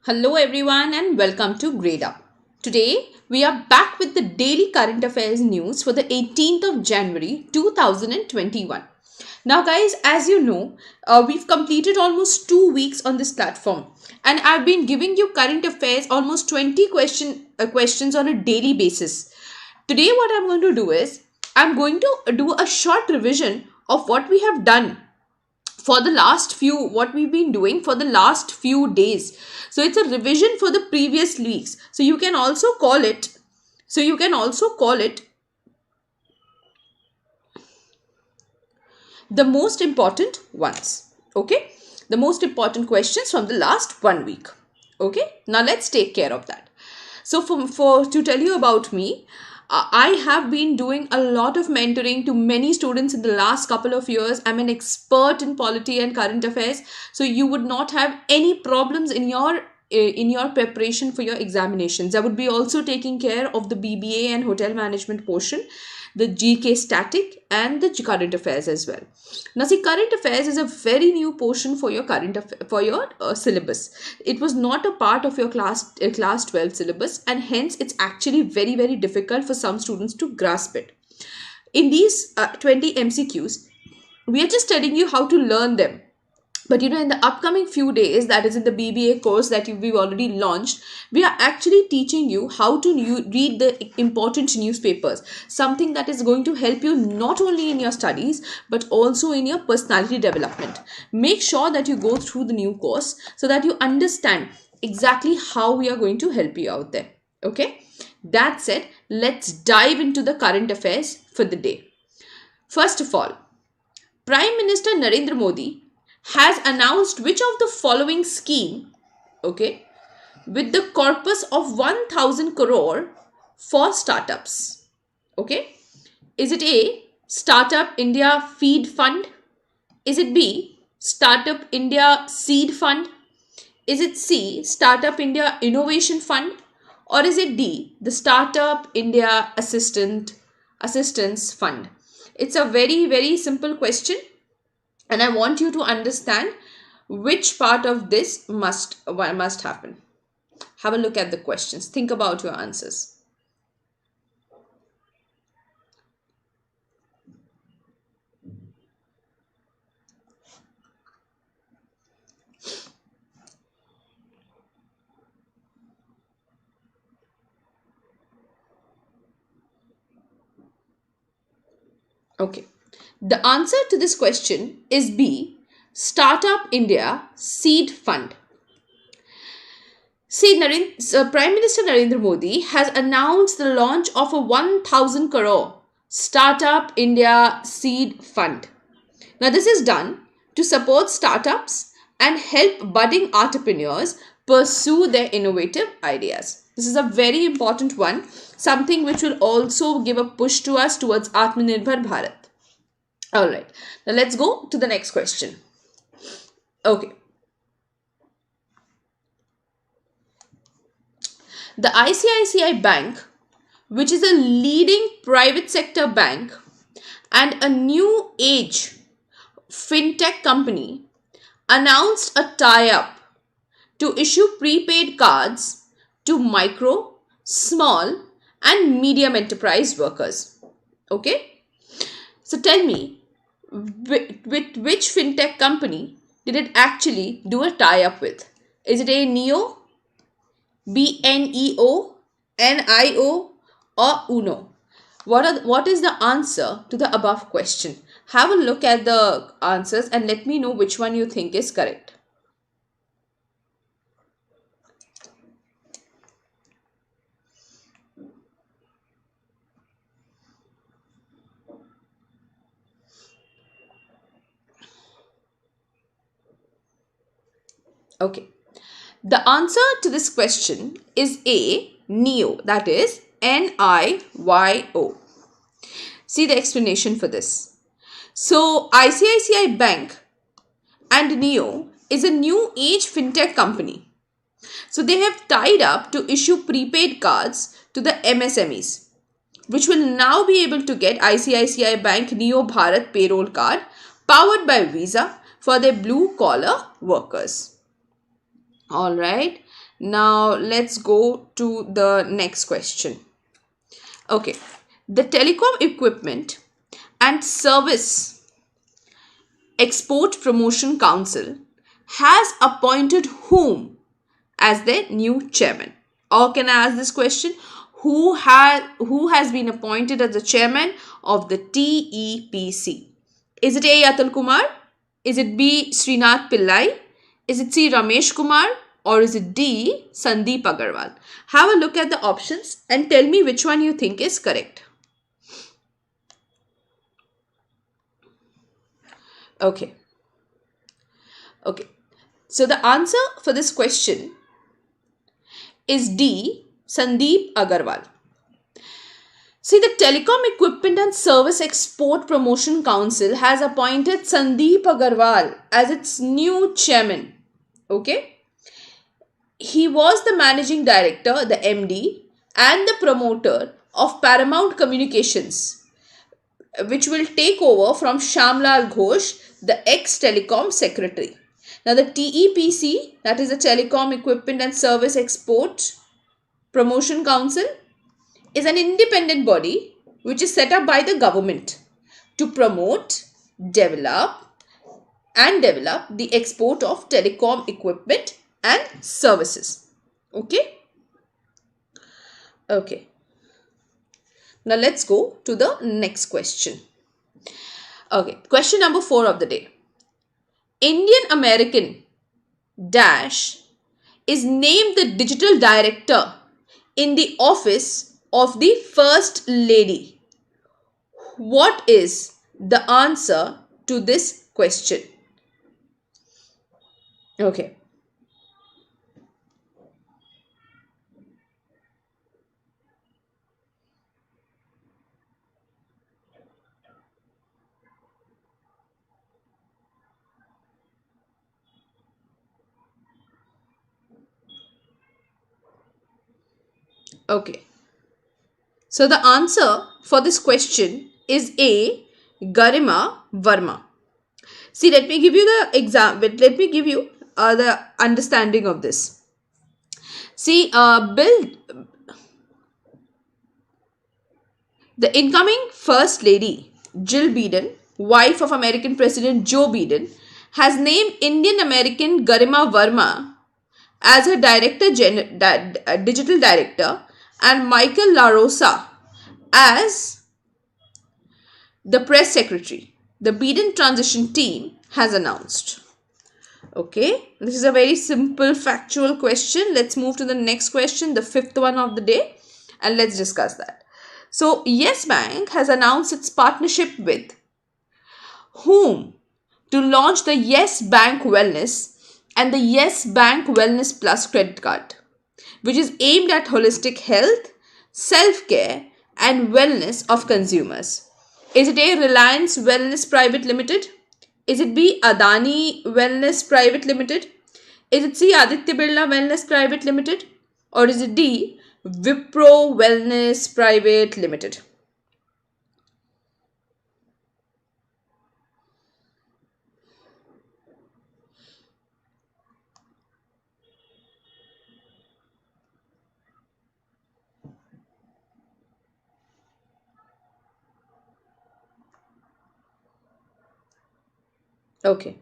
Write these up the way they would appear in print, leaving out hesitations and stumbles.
Hello everyone and welcome to Gradeup. Today we are back with the daily current affairs news for the 18th of January 2021. Now guys, as you know, we've completed almost 2 weeks on this platform and I've been giving you current affairs almost 20 questions on a daily basis. Today what I'm going to do is I'm going to do a short revision of what we have done for the last few what we've been doing for the last few days. So it's a revision for the previous weeks. So you can also call it the most important ones. Okay, the most important questions from the last 1 week. Okay, now let's take care of that. So for to tell you about me, I have been doing a lot of mentoring to many students in the last couple of years. I'm an expert in polity and current affairs. So you would not have any problems in your preparation for your examinations. I would be also taking care of the BBA and hotel management portion, the GK static and the current affairs as well. Now see, current affairs is a very new portion for your syllabus. It was not a part of your class 12 syllabus, and hence it's actually very difficult for some students to grasp it. In these 20 MCQs, we are just telling you how to learn them. But in the upcoming few days, that is in the BBA course that we've already launched, we are actually teaching you how to read the important newspapers. Something that is going to help you not only in your studies, but also in your personality development. Make sure that you go through the new course so that you understand exactly how we are going to help you out there. Okay? That said, let's dive into the current affairs for the day. First of all, Prime Minister Narendra Modi has announced which of the following scheme, okay, with the corpus of 1000 crore for startups. Okay, is it A, Startup India Feed Fund? Is it B, Startup India Seed Fund? Is it C, Startup India Innovation Fund? Or is it D, the Startup India Assistance Fund? It's a very simple question, and I want you to understand which part of this must happen. Have a look at the questions. Think about your answers. Okay. The answer to this question is B, Startup India Seed Fund. See, Prime Minister Narendra Modi has announced the launch of a 1000 crore Startup India Seed Fund. Now, this is done to support startups and help budding entrepreneurs pursue their innovative ideas. This is a very important one, something which will also give a push to us towards Atmanirbhar Bharat. Alright, now let's go to the next question. Okay. The ICICI Bank, which is a leading private sector bank and a new age fintech company, announced a tie-up to issue prepaid cards to micro, small and medium enterprise workers. Okay. So tell me, with which fintech company did it actually do a tie-up with? Is it A, Neo, B, NEO, NIO, or UNO? What is the answer to the above question? Have a look at the answers and let me know which one you think is correct. Okay. The answer to this question is A, NEO, that is NIYO. See the explanation for this. So, ICICI Bank and Neo is a new age fintech company. So, they have tied up to issue prepaid cards to the MSMEs, which will now be able to get ICICI Bank Neo Bharat payroll card powered by Visa for their blue collar workers. All right. Now let's go to the next question. Okay, the Telecom Equipment and Service Export Promotion Council has appointed whom as their new chairman? Or can I ask this question? Who has been appointed as the chairman of the TEPC? Is it A. Atul Kumar? Is it B. Srinath Pillai? Is it C. Ramesh Kumar? Or is it D. Sandeep Agarwal? Have a look at the options and tell me which one you think is correct. Okay. So the answer for this question is D. Sandeep Agarwal. See, the Telecom Equipment and Service Export Promotion Council has appointed Sandeep Agarwal as its new chairman. Okay. He was the managing director, the MD, and the promoter of Paramount Communications, which will take over from Shamlal Ghosh, the ex-telecom secretary. Now, the TEPC, that is the Telecom Equipment and Service Export Promotion Council, is an independent body which is set up by the government to promote, develop the export of telecom equipment and services. Okay. Now let's go to the next question. Okay, question number 4 of the day. Indian American Dash is named the digital director in the office of the First Lady. What is the answer to this question? Okay. Okay. So the answer for this question is A. Garima Verma. See, let me give you the example. Let me give you the understanding of this. See, the incoming First Lady, Jill Biden, wife of American President Joe Biden, has named Indian American Garima Verma as her digital director, and Michael LaRosa as the press secretary. The Biden transition team has announced. Okay, this is a very simple factual question. Let's move to the next question, the 5th one of the day, and let's discuss that. So, Yes Bank has announced its partnership with whom to launch the Yes Bank Wellness and the Yes Bank Wellness Plus credit card, which is aimed at holistic health, self-care and wellness of consumers. Is it A. Reliance Wellness Private Limited? Is it B. Adani Wellness Private Limited? Is it C. Aditya Birla Wellness Private Limited? Or is it D. Wipro Wellness Private Limited? Okay.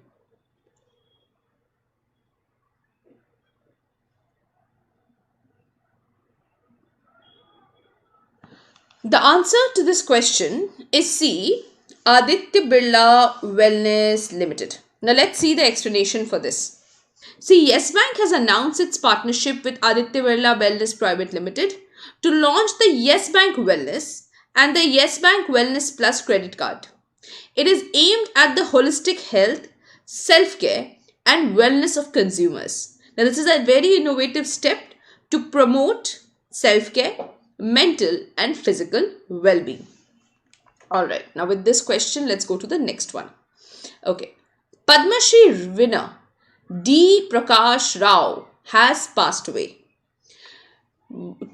The answer to this question is C. Aditya Birla Wellness Limited. Now let's see the explanation for this. See, Yes Bank has announced its partnership with Aditya Birla Wellness Private Limited to launch the Yes Bank Wellness and the Yes Bank Wellness Plus credit card. It is aimed at the holistic health, self-care and wellness of consumers. Now, this is a very innovative step to promote self-care, mental and physical well-being. Alright, now with this question, let's go to the next one. Okay, Padma Shri winner D. Prakash Rao has passed away.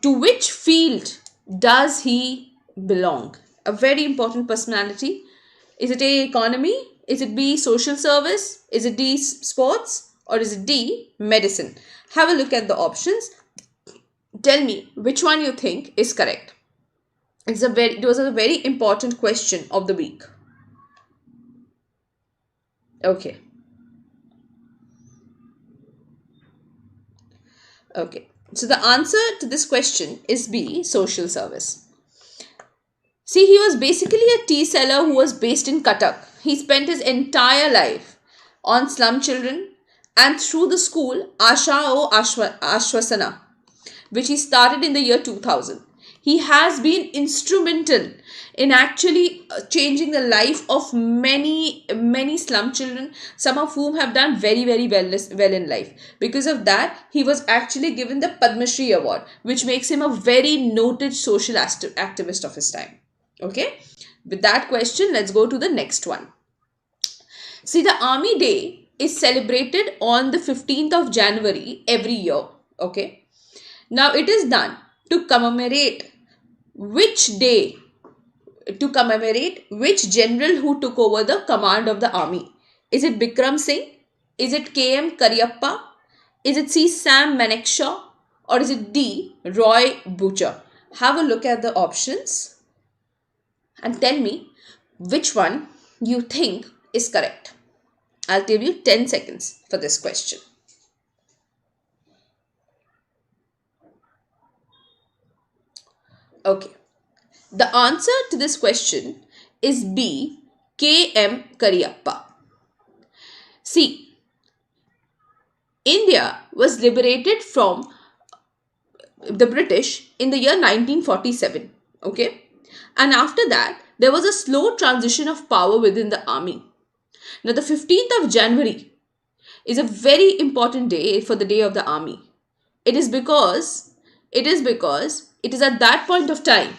To which field does he belong? A very important personality. Is it A. Economy? Is it B. Social service? Is it D. Sports? or is it D, medicine? Have a look at the options. Tell me which one you think is correct. It was a very important question of the week. Okay. Okay. So the answer to this question is B, social service. See, he was basically a tea seller who was based in Cuttack. He spent his entire life on slum children and through the school Asha O Ashwasana, which he started in the year 2000. He has been instrumental in actually changing the life of many slum children, some of whom have done very well in life. Because of that, he was actually given the Padma Shri award, which makes him a very noted social activist of his time. Okay, with that question, let's go to the next one. See, the Army Day is celebrated on the 15th of January every year. Okay, now it is done to commemorate which day, to commemorate which general who took over the command of the army. Is it Bikram Singh? Is it KM Karyappa? Is it C, Sam Manekshaw? Or is it D, Roy Butcher? Have a look at the options and tell me which one you think is correct. I'll give you 10 seconds for this question. Okay. The answer to this question is B, K.M. Karyappa. See, India was liberated from the British in the year 1947. Okay. And after that, there was a slow transition of power within the army. Now, the 15th of January is a very important day for the day of the army. It is because it is at that point of time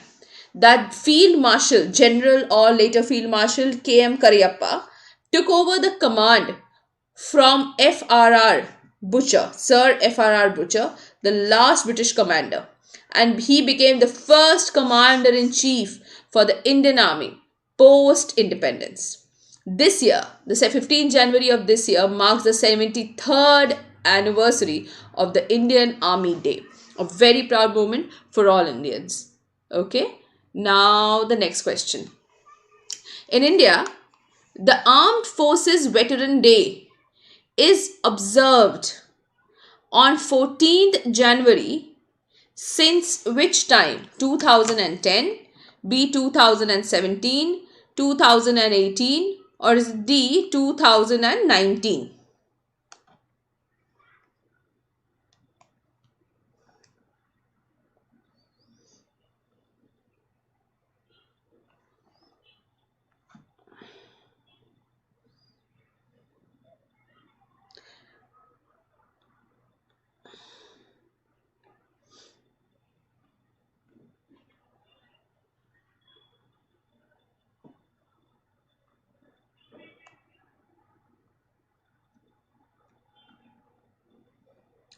that Field Marshal General or later Field Marshal K.M. Karyappa took over the command from F.R.R. Butcher, Sir F.R.R. Butcher, the last British commander, and he became the first commander-in-chief for the Indian Army post-independence. This year, the 15th January of this year marks the 73rd anniversary of the Indian Army Day. A very proud moment for all Indians. Okay, now the next question. In India, the Armed Forces Veteran Day is observed on 14th January since which time? 2010, B 2017, 2018, or is it D 2019?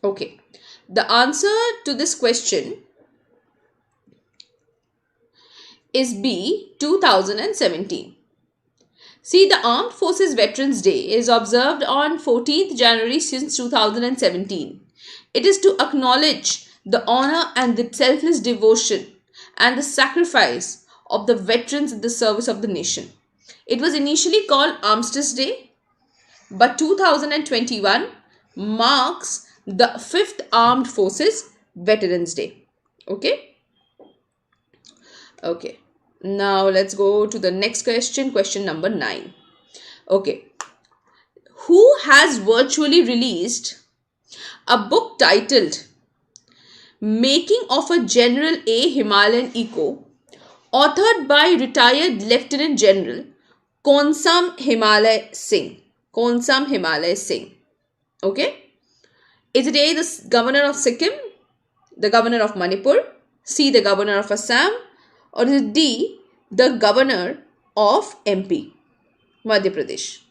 Okay, the answer to this question is B 2017. See, the Armed Forces Veterans Day is observed on 14th January since 2017. It is to acknowledge the honor and the selfless devotion and the sacrifice of the veterans in the service of the nation. It was initially called Armistice Day, but 2021 marks the 5th Armed Forces Veterans Day. Okay? Okay. Now let's go to the next question, question number 9. Okay. Who has virtually released a book titled Making of a General A Himalayan Eco, authored by retired Lieutenant General Konsam Himalay Singh. Konsam Himalay Singh. Okay. Is it A, the governor of Sikkim, the governor of Manipur, C, the governor of Assam, or is it D, the governor of MP, Madhya Pradesh?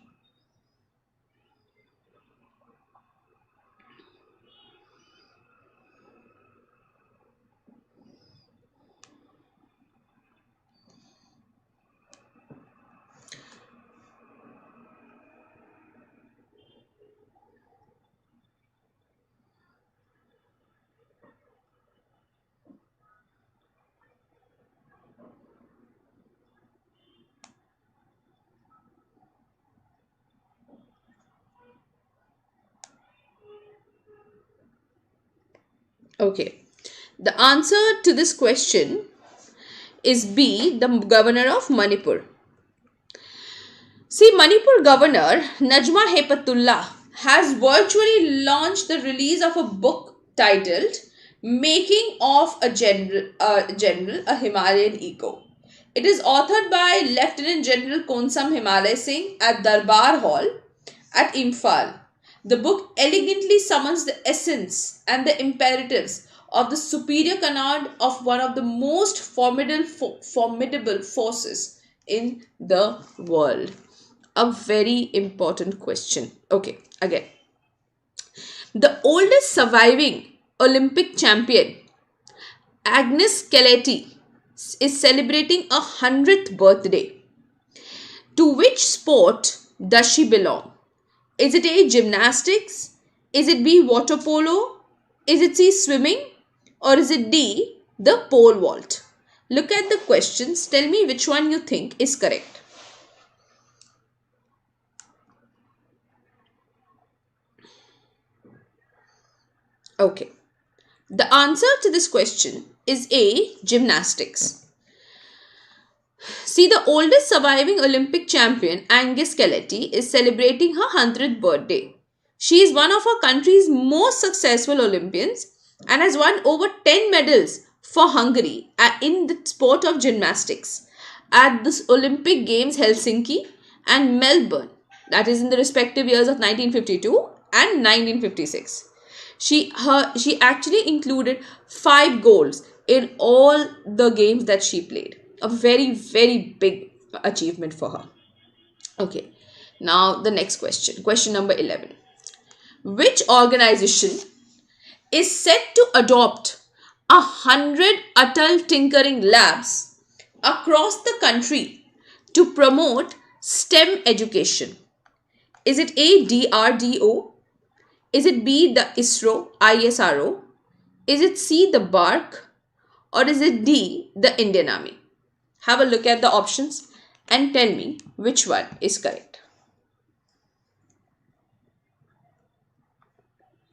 Okay. The answer to this question is B, the governor of Manipur. See, Manipur governor Najma Hepatullah has virtually launched the release of a book titled Making of a General, a Himalayan Eco. It is authored by Lieutenant General Konsam Himalay Singh at Darbar Hall at Imphal. The book elegantly summons the essence and the imperatives of the superior command of one of the most formidable forces in the world. A very important question. Okay, again. The oldest surviving Olympic champion, Agnes Keleti, is celebrating a 100th birthday. To which sport does she belong? Is it A, gymnastics? Is it B, water polo? Is it C, swimming? Or is it D, the pole vault? Look at the questions. Tell me which one you think is correct. Okay. The answer to this question is A, gymnastics. See, the oldest surviving Olympic champion, Agnes Keleti, is celebrating her 100th birthday. She is one of our country's most successful Olympians and has won over 10 medals for Hungary in the sport of gymnastics at the Olympic Games Helsinki and Melbourne, that is in the respective years of 1952 and 1956. She actually included 5 goals in all the games that she played. A very, very big achievement for her. Okay, now the next question. Question number 11. Which organization is set to adopt 100 ATLT Tinkering Labs across the country to promote STEM education? Is it A, DRDO? Is it B, the ISRO? Is it C, the BARC? Or is it D, the Indian Army? Have a look at the options and tell me which one is correct.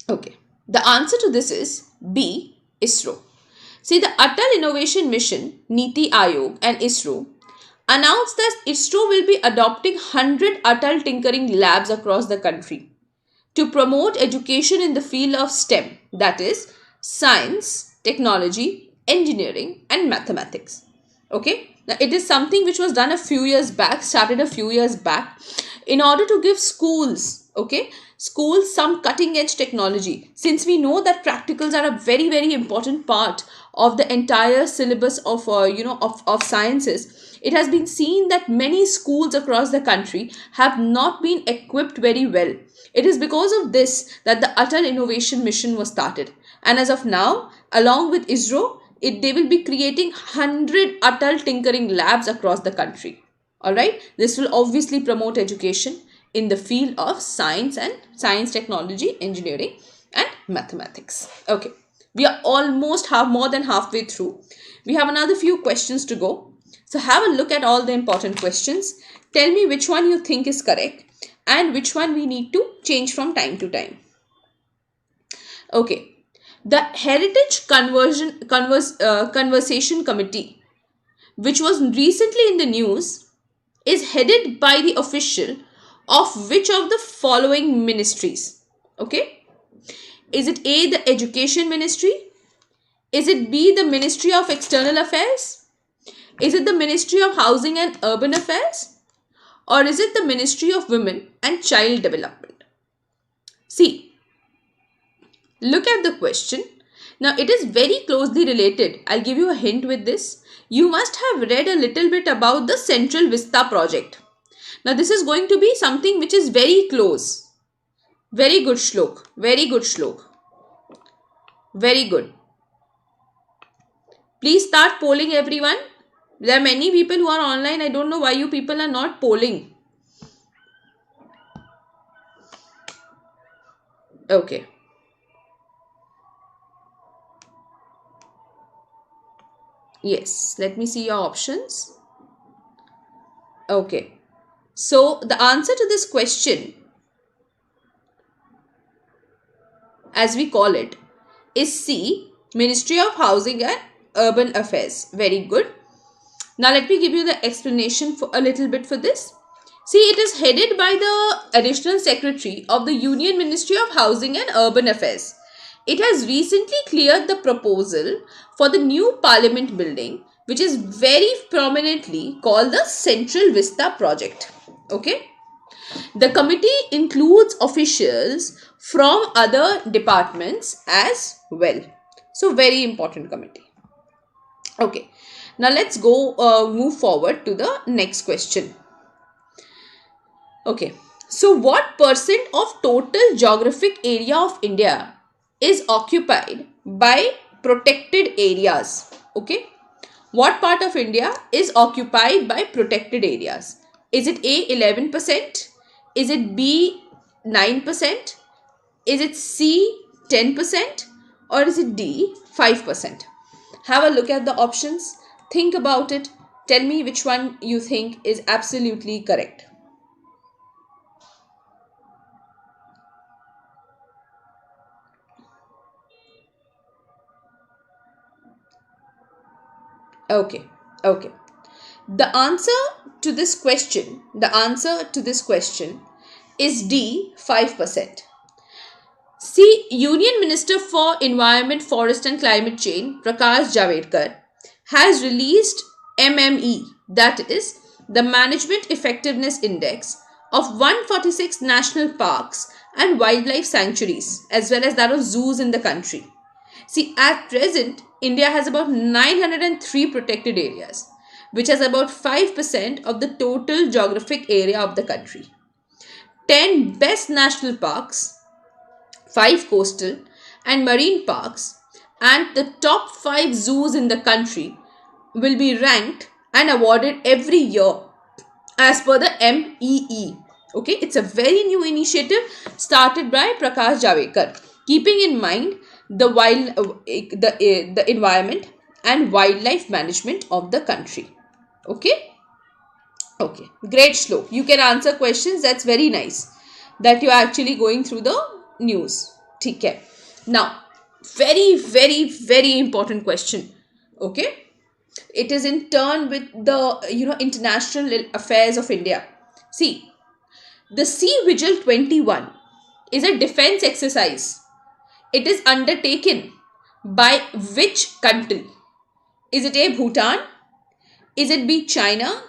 Okay, the answer to this is B, ISRO. See, the Atal Innovation Mission, Niti Aayog and ISRO announced that ISRO will be adopting 100 Atal Tinkering Labs across the country to promote education in the field of STEM, that is science, technology, engineering and mathematics. Okay, now it is something which was done a few years back, started a few years back in order to give schools some cutting edge technology, since we know that practicals are a very, very important part of the entire syllabus of of sciences. It has been seen that many schools across the country have not been equipped very well. It is because of this that the Atal Innovation Mission was started. And as of now, along with ISRO, they will be creating 100 Atal Tinkering Labs across the country. Alright, this will obviously promote education in the field of science, technology, engineering and mathematics. Okay, we are almost more than halfway through. We have another few questions to go. So have a look at all the important questions. Tell me which one you think is correct and which one we need to change from time to time. Okay, the Heritage Conversation Committee, which was recently in the news, is headed by the official of which of the following ministries? Okay, is it A, the Education Ministry? Is it B, the Ministry of External Affairs? Is it the Ministry of Housing and Urban Affairs? Or is it the Ministry of Women and Child Development? See, look at the question. Now, it is very closely related. I'll give you a hint with this. You must have read a little bit about the Central Vista project. Now, this is going to be something which is very close. Very good, Shlok. Very good, Shlok. Very good. Please start polling, everyone. There are many people who are online. I don't know why you people are not polling. Okay. Yes, let me see your options. Okay. So, the answer to this question, as we call it, is C, Ministry of Housing and Urban Affairs. Very good. Now let me give you the explanation for a little bit for this. See, it is headed by the Additional Secretary of the Union Ministry of Housing and Urban Affairs. It has recently cleared the proposal for the new Parliament building, which is very prominently called the Central Vista Project. Okay. The committee includes officials from other departments as well. So, very important committee. Okay. Now, let's go move forward to the next question. Okay. So, what percent of total geographic area of India is occupied by protected areas? Okay. What part of India is occupied by protected areas? Is it A 11%? Is it B 9%? Is it C 10%? Or is it D 5%? Have a look at the options. Think about it. Tell me which one you think is absolutely correct. Okay. The answer to this question is D 5%. See, Union Minister for Environment, Forest and Climate Change, Prakash Javadekar, has released MME, that is the Management Effectiveness Index of 146 national parks and wildlife sanctuaries as well as that of zoos in the country. See, at present, India has about 903 protected areas, which is about 5% of the total geographic area of the country. 10 best national parks, 5 coastal and marine parks, and the top 5 zoos in the country will be ranked and awarded every year as per the MEE. Okay, it's a very new initiative started by Prakash Javadekar, keeping in mind the environment and wildlife management of the country. Okay, great, Shlok. You can answer questions. That's very nice that you're actually going through the news. Okay. Now, very important question. Okay, it is in turn with the international affairs of India. See, the Vigil 21 is a defense exercise. It is undertaken by which country? Is it A, Bhutan? Is it B, China?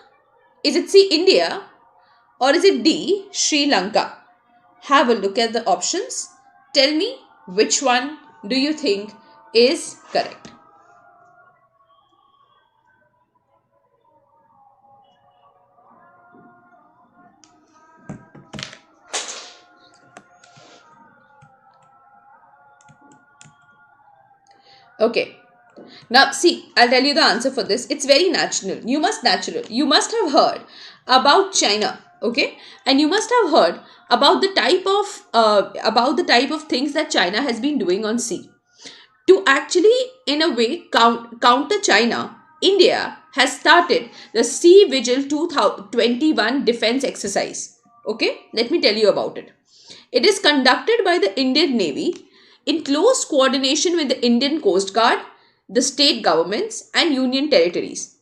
Is it C, India? Or is it D, Sri Lanka? Have a look at the options. Tell me which one do you think is correct. Okay. Now, see, I'll tell you the answer for this. It's very natural. You must have heard about China, okay? And you must have heard about the type of things that China has been doing on sea. To actually, in a way, counter China, India has started the Sea Vigil 2021 defense exercise. Okay, let me tell you about it. It is conducted by the Indian Navy in close coordination with the Indian Coast Guard, the state governments and union territories.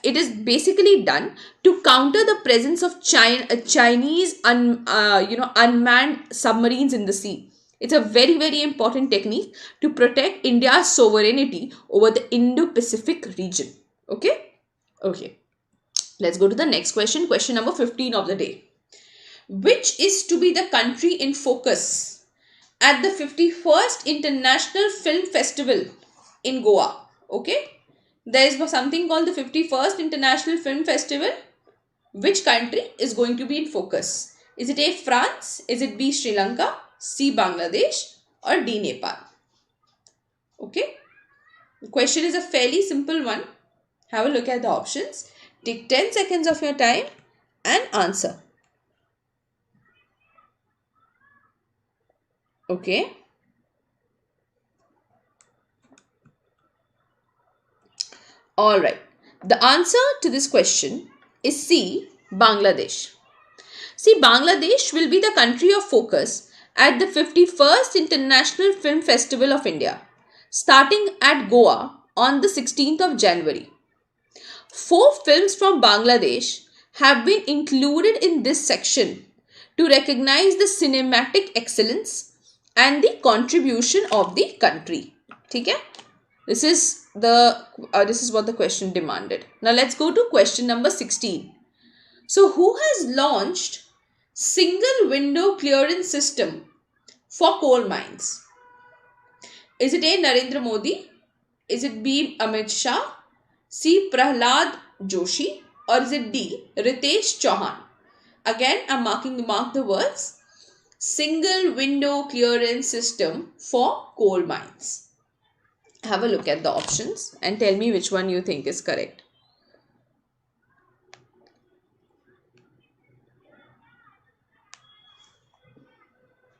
It is basically done to counter the presence of Chinese unmanned submarines in the sea. It's a very important technique to protect India's sovereignty over the Indo-Pacific region. Okay. Let's go to the next question. Question number 15 of the day. Which is to be the country in focus at the 51st International Film Festival in Goa? Okay. There is something called the 51st International Film Festival. Which country is going to be in focus? Is it A, France? Is it B, Sri Lanka? C, Bangladesh? Or D, Nepal? Okay. The question is a fairly simple one. Have a look at the options. Take 10 seconds of your time and answer. Okay. Alright. The answer to this question is C, Bangladesh. See, Bangladesh will be the country of focus at the 51st International Film Festival of India. starting at Goa on the 16th of January. 4 films from Bangladesh have been included in this section to recognize the cinematic excellence and the contribution of the country. Okay? This is what the question demanded. Now let's go to question number 16. So who has launched single window clearance system for coal mines? Is it A. Narendra Modi? Is it B. Amit Shah? C. Prahlad Joshi? Or is it D. Ritesh Chauhan? Again, I'm mark the words. Single window clearance system for coal mines. Have a look at the options and tell me which one you think is correct.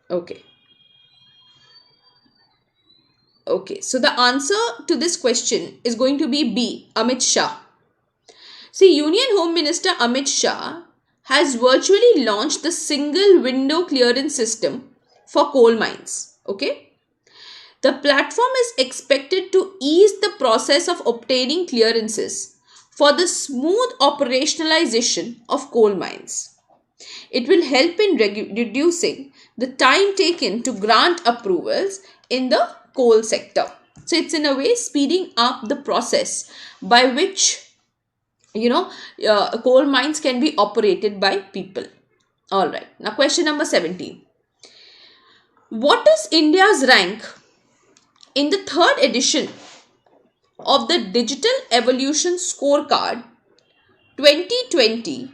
Okay. Okay, so the answer to this question is going to be B, Amit Shah. See, Union Home Minister Amit Shah has virtually launched the single window clearance system for coal mines. Okay. The platform is expected to ease the process of obtaining clearances for the smooth operationalization of coal mines. It will help in reducing the time taken to grant approvals in the coal sector. So it's in a way speeding up the process by which coal mines can be operated by people. All right. Now question number 17. What is India's rank in the 3rd edition of the Digital Evolution Scorecard 2020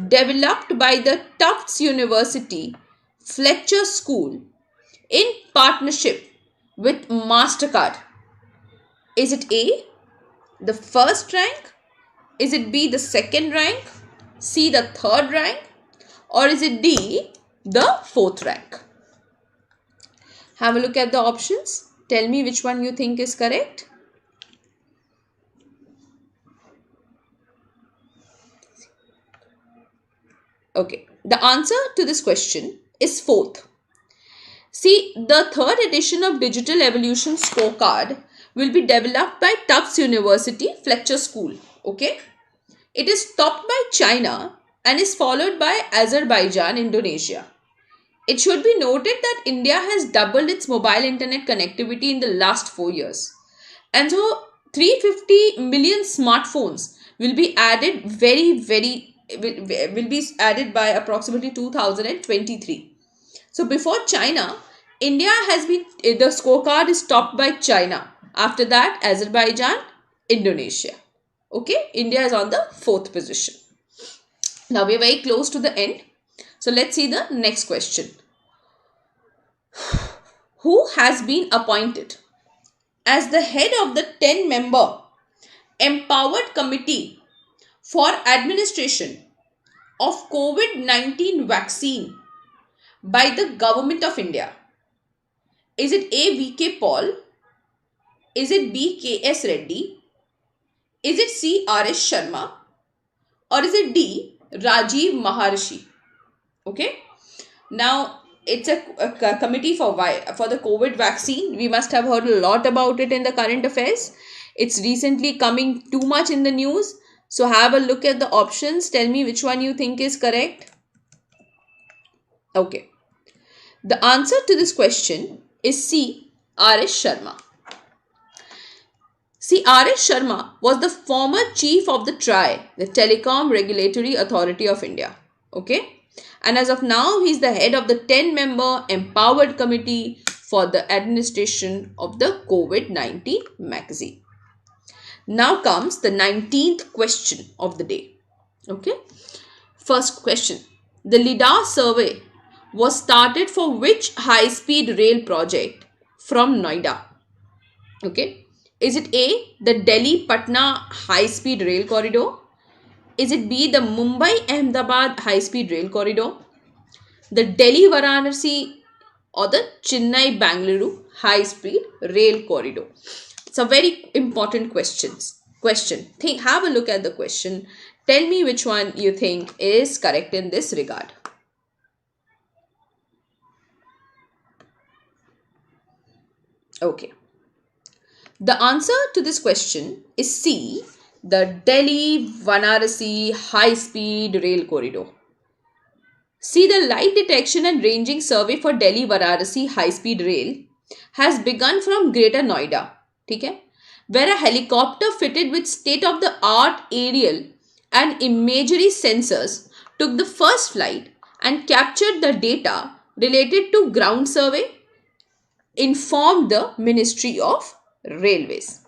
developed by the Tufts University Fletcher School in partnership with MasterCard? Is it A, the 1st rank? Is it B, the 2nd rank? C, the 3rd rank? Or is it D, the 4th rank? Have a look at the options. Tell me which one you think is correct. Okay, the answer to this question is 4th. See, the 3rd edition of Digital Evolution Scorecard will be developed by Tufts University Fletcher School. Okay, it is topped by China and is followed by Azerbaijan, Indonesia. It should be noted that India has doubled its mobile internet connectivity in the last 4 years. And so 350 million smartphones will be added will be added by approximately 2023. So before China, India has been, the scorecard is topped by China. After that, Azerbaijan, Indonesia. Okay, India is on the 4th position. Now we are very close to the end. So let's see the next question. Who has been appointed as the head of the 10-member Empowered Committee for Administration of COVID-19 vaccine by the Government of India? Is it A, V.K. Paul? Is it B, K.S. Reddy? Is it C, R.S. Sharma? Or is it D, Rajiv Maharishi? Okay. Now, it's a committee for the COVID vaccine. We must have heard a lot about it in the current affairs. It's recently coming too much in the news. So have a look at the options. Tell me which one you think is correct. Okay. The answer to this question is C, R.S. Sharma. See, R.S. Sharma was the former chief of the TRAI, the Telecom Regulatory Authority of India. Okay. And as of now, he is the head of the 10-member Empowered Committee for the Administration of the COVID-19 vaccine. Now comes the 19th question of the day. Okay. First question. The LIDAR survey was started for which high-speed rail project from Noida? Okay. Is it A, the Delhi-Patna high-speed rail corridor? Is it B, the Mumbai-Ahmedabad high-speed rail corridor? The Delhi-Varanasi or the Chennai-Bangalore high-speed rail corridor? It's a very important question. Have a look at the question. Tell me which one you think is correct in this regard. Okay. The answer to this question is C, the Delhi Varanasi high speed rail corridor. See, the light detection and ranging survey for Delhi Varanasi high speed rail has begun from Greater Noida, okay, where a helicopter fitted with state of the art aerial and imagery sensors took the first flight and captured the data related to ground survey, informed the Ministry of Railways.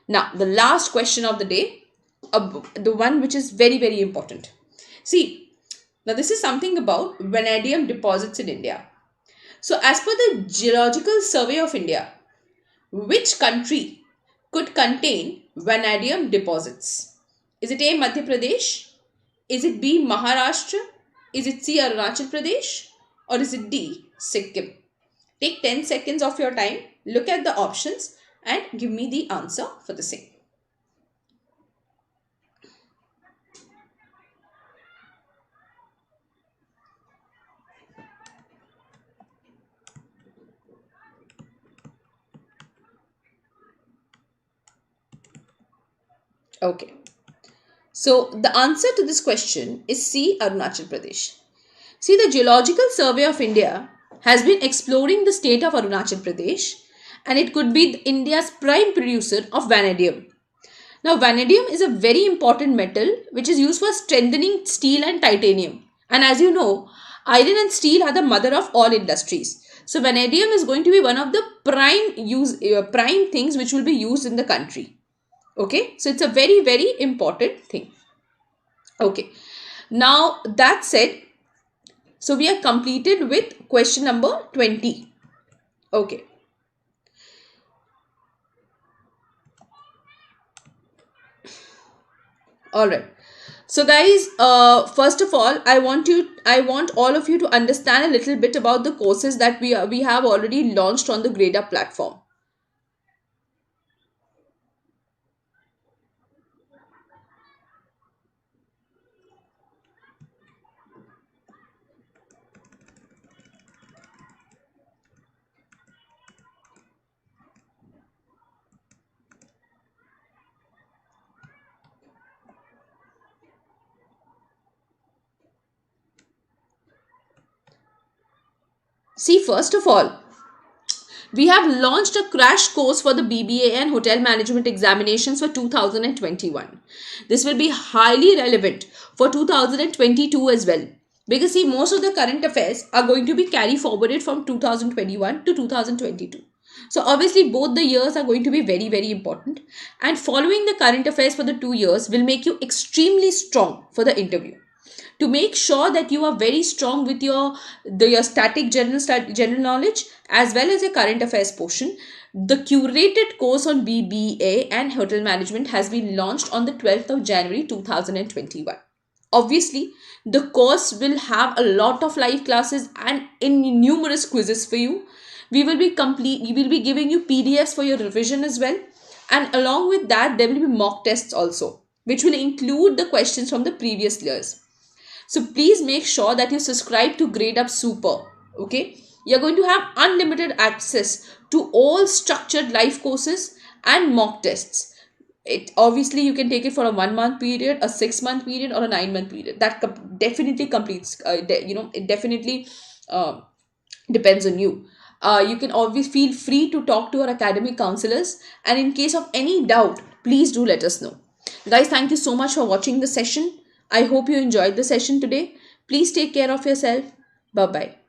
Now, the last question of the day, the one which is very, very important. See, now this is something about vanadium deposits in India. So, as per the Geological Survey of India, which country could contain vanadium deposits? Is it A, Madhya Pradesh? Is it B, Maharashtra? Is it C, Arunachal Pradesh? Or is it D, Sikkim? Take 10 seconds of your time, look at the options and give me the answer for the same. Okay. So the answer to this question is C, Arunachal Pradesh. See, the Geological Survey of India has been exploring the state of Arunachal Pradesh, and it could be India's prime producer of vanadium. Now, vanadium is a very important metal which is used for strengthening steel and titanium. And as you know, iron and steel are the mother of all industries. So, vanadium is going to be one of the prime things which will be used in the country. Okay, so it's a very, very important thing. Okay, now that said, so we are completed with question number 20. Okay. All right. So guys, first of all, I want all of you to understand a little bit about the courses that we have already launched on the Gradeup platform. See, first of all, we have launched a crash course for the BBA and Hotel Management examinations for 2021. This will be highly relevant for 2022 as well. Because see, most of the current affairs are going to be carried forwarded from 2021 to 2022. So obviously both the years are going to be very, very important. And following the current affairs for the 2 years will make you extremely strong for the interview. To make sure that you are very strong with your static general knowledge as well as your current affairs portion, the curated course on BBA and Hotel Management has been launched on the 12th of January 2021. Obviously, the course will have a lot of live classes and numerous quizzes for you. We will be giving you PDFs for your revision as well. And along with that, there will be mock tests also, which will include the questions from the previous years. So please make sure that you subscribe to Gradeup Super. Okay, you're going to have unlimited access to all structured live courses and mock tests. It obviously you can take it for a 1 month period, a 6 month period, or a 9 month period. That definitely completes. It definitely depends on you. You can always feel free to talk to our academic counselors, and in case of any doubt, please do let us know. Guys, thank you so much for watching the session. I hope you enjoyed the session today. Please take care of yourself. Bye-bye.